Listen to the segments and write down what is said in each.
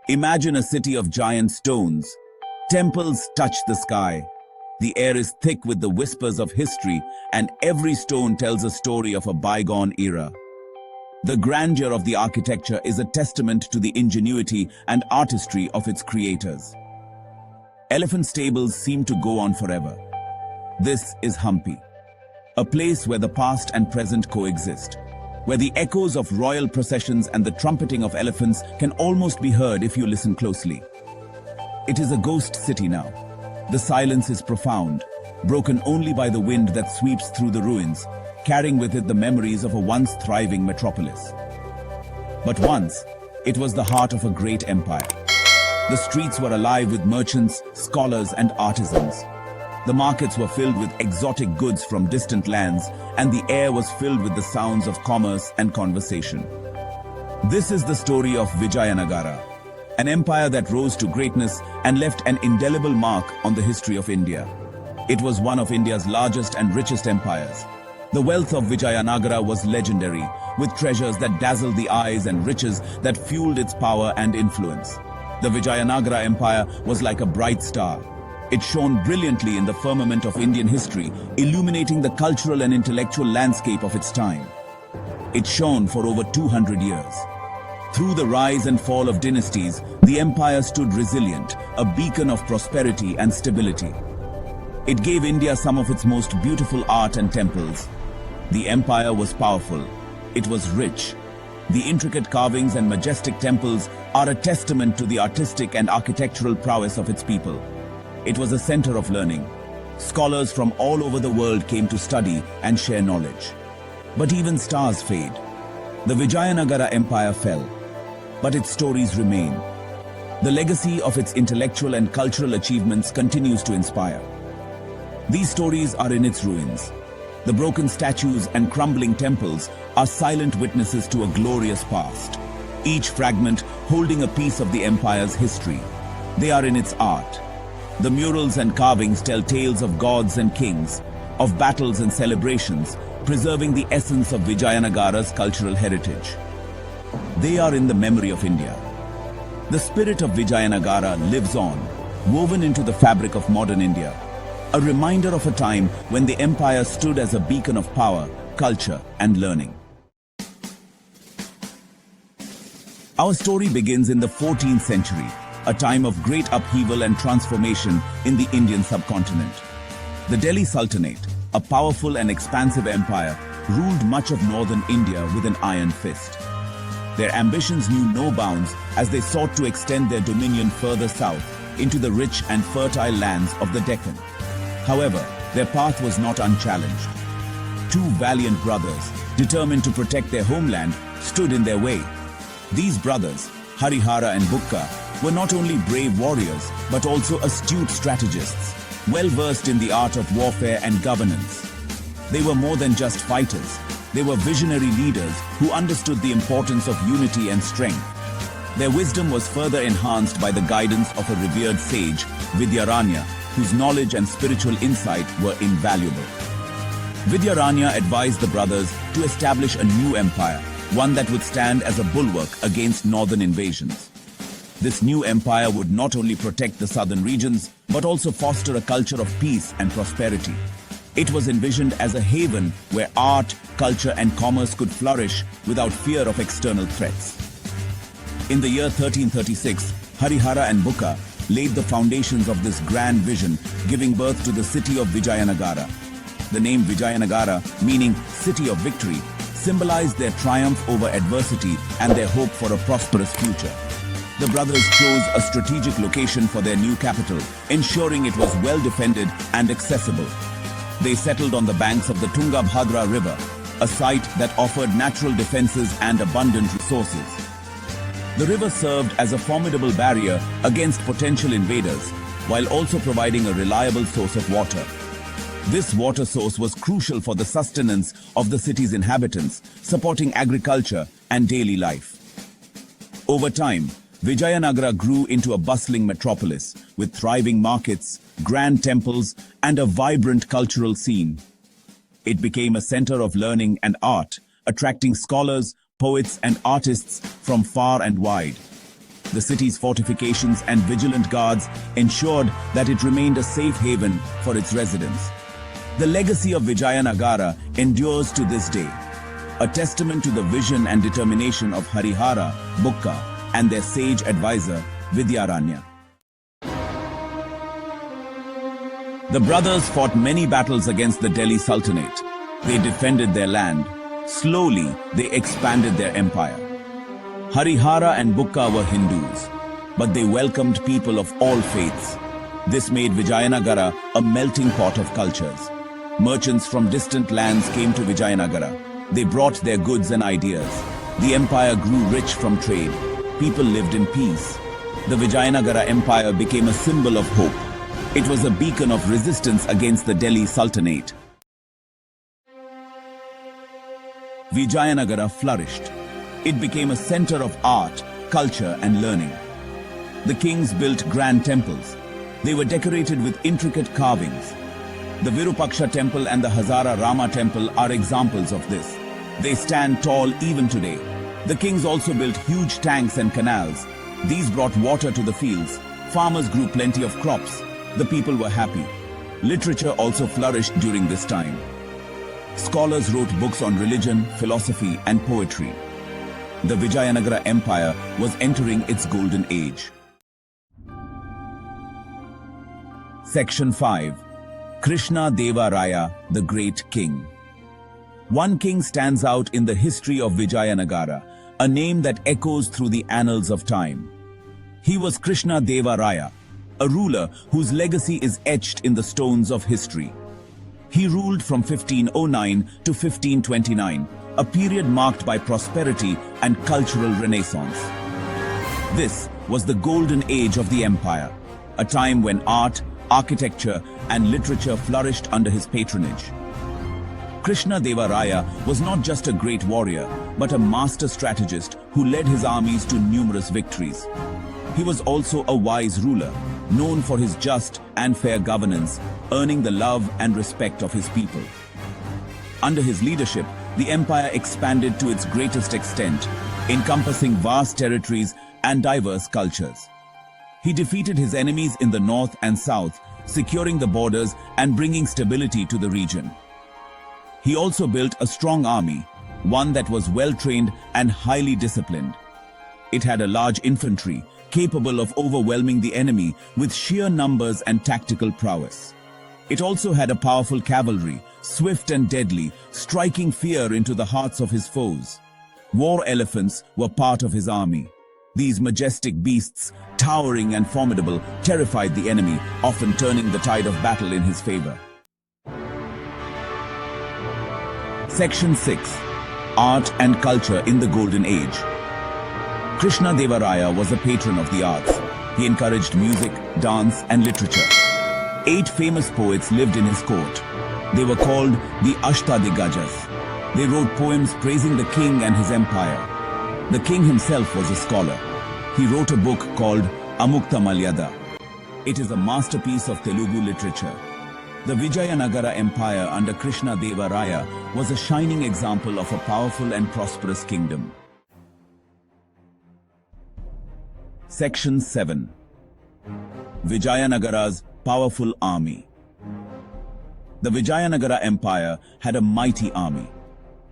Imagine a city of giant stones. Temples touch the sky. The air is thick with the whispers of history, and every stone tells a story of a bygone era. The grandeur of the architecture is a testament to the ingenuity and artistry of its creators. Elephant stables seem to go on forever. This is Hampi, a place where the past and present coexist, where the echoes of royal processions and the trumpeting of elephants can almost be heard if you listen closely. It is a ghost city now. The silence is profound, broken only by the wind that sweeps through the ruins, carrying with it the memories of a once thriving metropolis. But once, it was the heart of a great empire. The streets were alive with merchants, scholars, and artisans. The markets were filled with exotic goods from distant lands, and the air was filled with the sounds of commerce and conversation. This is the story of Vijayanagara, an empire that rose to greatness and left an indelible mark on the history of India. It was one of India's largest and richest empires. The wealth of Vijayanagara was legendary, with treasures that dazzled the eyes and riches that fueled its power and influence. The Vijayanagara Empire was like a bright star. It shone brilliantly in the firmament of Indian history, illuminating the cultural and intellectual landscape of its time. It shone for over 200 years. Through the rise and fall of dynasties, the empire stood resilient, a beacon of prosperity and stability. It gave India some of its most beautiful art and temples. The empire was powerful. It was rich. The intricate carvings and majestic temples are a testament to the artistic and architectural prowess of its people. It was a center of learning. Scholars from all over the world came to study and share knowledge. But even stars fade. The Vijayanagara Empire fell, but its stories remain. The legacy of its intellectual and cultural achievements continues to inspire. These stories are in its ruins. The broken statues and crumbling temples are silent witnesses to a glorious past, each fragment holding a piece of the empire's history. They are in its art. The murals and carvings tell tales of gods and kings, of battles and celebrations, preserving the essence of Vijayanagara's cultural heritage. They are in the memory of India. The spirit of Vijayanagara lives on, woven into the fabric of modern India, a reminder of a time when the empire stood as a beacon of power, culture, and learning. Our story begins in the 14th century, a time of great upheaval and transformation in the Indian subcontinent. The Delhi Sultanate, a powerful and expansive empire, ruled much of northern India with an iron fist. Their ambitions knew no bounds as they sought to extend their dominion further south into the rich and fertile lands of the Deccan. However, their path was not unchallenged. Two valiant brothers, determined to protect their homeland, stood in their way. These brothers, Harihara and Bukka, were not only brave warriors, but also astute strategists, well-versed in the art of warfare and governance. They were more than just fighters. They were visionary leaders who understood the importance of unity and strength. Their wisdom was further enhanced by the guidance of a revered sage, Vidyaranya, whose knowledge and spiritual insight were invaluable. Vidyaranya advised the brothers to establish a new empire, one that would stand as a bulwark against northern invasions. This new empire would not only protect the southern regions, but also foster a culture of peace and prosperity. It was envisioned as a haven where art, culture, and commerce could flourish without fear of external threats. In the year 1336, Harihara and Bukka laid the foundations of this grand vision, giving birth to the city of Vijayanagara. The name Vijayanagara, meaning city of victory, symbolized their triumph over adversity and their hope for a prosperous future. The brothers chose a strategic location for their new capital, ensuring it was well defended and accessible. They settled on the banks of the Tungabhadra River, a site that offered natural defenses and abundant resources. The river served as a formidable barrier against potential invaders, while also providing a reliable source of water. This water source was crucial for the sustenance of the city's inhabitants, supporting agriculture and daily life. Over time, Vijayanagara grew into a bustling metropolis with thriving markets, grand temples, and a vibrant cultural scene. It became a center of learning and art, attracting scholars, poets, and artists from far and wide. The city's fortifications and vigilant guards ensured that it remained a safe haven for its residents. The legacy of Vijayanagara endures to this day, a testament to the vision and determination of Harihara, Bukka, and their sage advisor, Vidyaranya. The brothers fought many battles against the Delhi Sultanate. They defended their land. Slowly, they expanded their empire. Harihara and Bukka were Hindus, but they welcomed people of all faiths. This made Vijayanagara a melting pot of cultures. Merchants from distant lands came to Vijayanagara. They brought their goods and ideas. The empire grew rich from trade. People lived in peace. The Vijayanagara Empire became a symbol of hope. It was a beacon of resistance against the Delhi Sultanate. Vijayanagara flourished. It became a center of art, culture, and learning. The kings built grand temples. They were decorated with intricate carvings. The Virupaksha Temple and the Hazara Rama Temple are examples of this. They stand tall even today. The kings also built huge tanks and canals. These brought water to the fields. Farmers grew plenty of crops. The people were happy. Literature also flourished during this time. Scholars wrote books on religion, philosophy, and poetry. The Vijayanagara Empire was entering its golden age. Section 5. Krishna Deva Raya, the Great King. One king stands out in the history of Vijayanagara, a name that echoes through the annals of time. He was Krishna Deva Raya, a ruler whose legacy is etched in the stones of history. He ruled from 1509 to 1529, a period marked by prosperity and cultural renaissance. This was the golden age of the empire, a time when art, architecture, and literature flourished under his patronage. Krishna Deva Raya was not just a great warrior, but a master strategist who led his armies to numerous victories. He was also a wise ruler, known for his just and fair governance, earning the love and respect of his people. Under his leadership, the empire expanded to its greatest extent, encompassing vast territories and diverse cultures. He defeated his enemies in the north and south, securing the borders and bringing stability to the region. He also built a strong army, one that was well-trained and highly disciplined. It had a large infantry, capable of overwhelming the enemy with sheer numbers and tactical prowess. It also had a powerful cavalry, swift and deadly, striking fear into the hearts of his foes. War elephants were part of his army. These majestic beasts, towering and formidable, terrified the enemy, often turning the tide of battle in his favor. Section 6. Art and Culture in the Golden Age. Krishna Deva Raya was a patron of the arts. He encouraged music, dance, and literature. 8 famous poets lived in his court. They were called the Ashtadigajas. They wrote poems praising the king and his empire. The king himself was a scholar. He wrote a book called Amukta Malyada. It is a masterpiece of Telugu literature. The Vijayanagara Empire under Krishna Deva Raya was a shining example of a powerful and prosperous kingdom. Section 7. Vijayanagara's powerful army. The Vijayanagara Empire had a mighty army.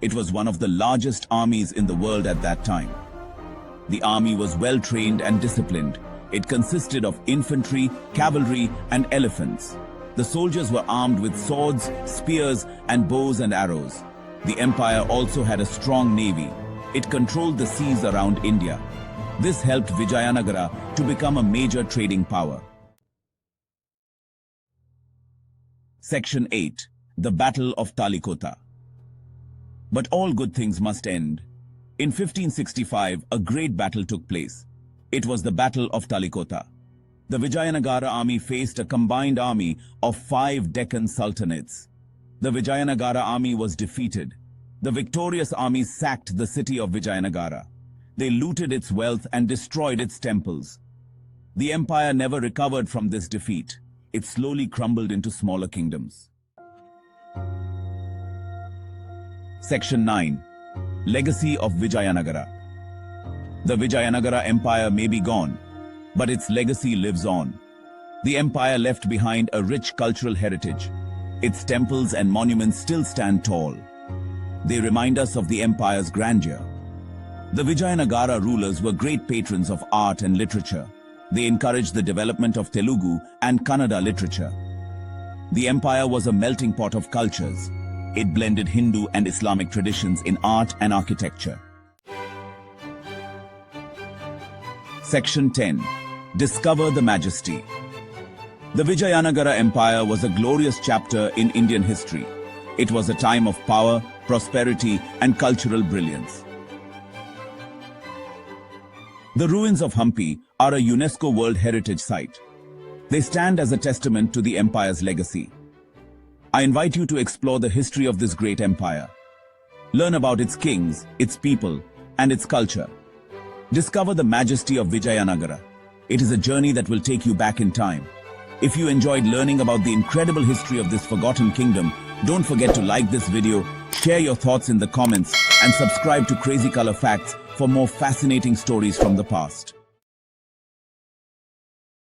It was one of the largest armies in the world at that time. The army was well-trained and disciplined. It consisted of infantry, cavalry, and elephants. The soldiers were armed with swords, spears, and bows and arrows. The empire also had a strong navy. It controlled the seas around India. This helped Vijayanagara to become a major trading power. Section 8. The Battle of Talikota. But all good things must end. In 1565, a great battle took place. It was the Battle of Talikota. The Vijayanagara army faced a combined army of 5 Deccan sultanates. The Vijayanagara army was defeated. The victorious army sacked the city of Vijayanagara. They looted its wealth and destroyed its temples. The empire never recovered from this defeat. It slowly crumbled into smaller kingdoms. Section 9. Legacy of Vijayanagara. The Vijayanagara Empire may be gone, but its legacy lives on. The empire left behind a rich cultural heritage. Its temples and monuments still stand tall. They remind us of the empire's grandeur. The Vijayanagara rulers were great patrons of art and literature. They encouraged the development of Telugu and Kannada literature. The empire was a melting pot of cultures. It blended Hindu and Islamic traditions in art and architecture. Section 10. Discover the Majesty. The Vijayanagara Empire was a glorious chapter in Indian history. It was a time of power, prosperity, and cultural brilliance. The ruins of Hampi are a UNESCO World Heritage Site. They stand as a testament to the empire's legacy. I invite you to explore the history of this great empire. Learn about its kings, its people, and its culture. Discover the majesty of Vijayanagara. It is a journey that will take you back in time. If you enjoyed learning about the incredible history of this forgotten kingdom, don't forget to like this video, share your thoughts in the comments, and subscribe to Crazy Color Facts for more fascinating stories from the past.